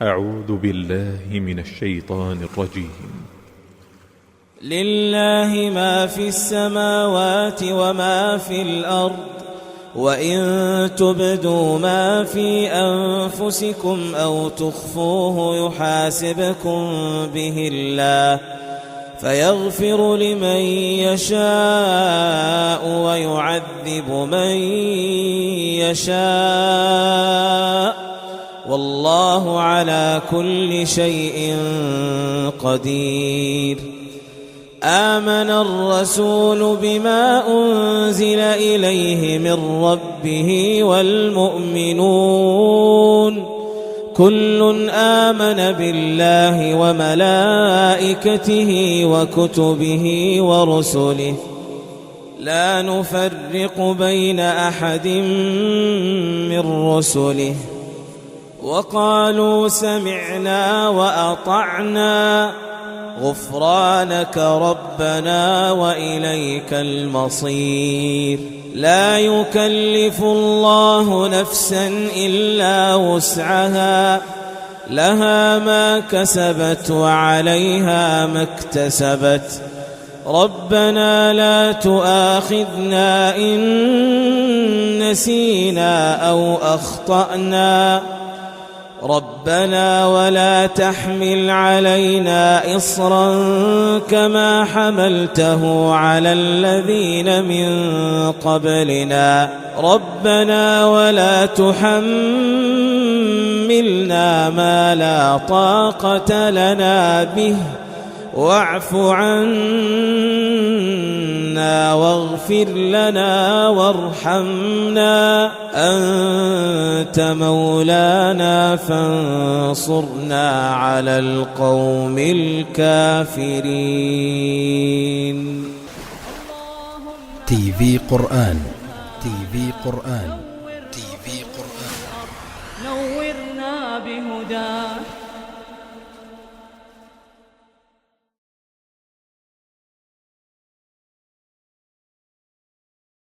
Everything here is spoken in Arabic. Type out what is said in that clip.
أعوذ بالله من الشيطان الرجيم. لله ما في السماوات وما في الأرض، وإن تبدوا ما في أنفسكم أو تخفوه يحاسبكم به الله، فيغفر لمن يشاء ويعذب من يشاء، والله على كل شيء قدير. آمن الرسول بما أنزل إليه من ربه والمؤمنون كل آمن بالله وملائكته وكتبه ورسله لا نفرق بين أحد من رسله، وقالوا سمعنا وأطعنا غفرانك ربنا وإليك المصير. لا يكلف الله نفسا إلا وسعها، لها ما كسبت وعليها ما اكتسبت. ربنا لا تؤاخذنا إن نسينا أو أخطأنا، ربنا ولا تحمل علينا إصرا كما حملته على الذين من قبلنا، ربنا ولا تحملنا ما لا طاقة لنا به، واعف عنا واغفر لنا وارحمنا، أنت مولانا فانصرنا على القوم الكافرين. تي في قرآن نورنا بهداك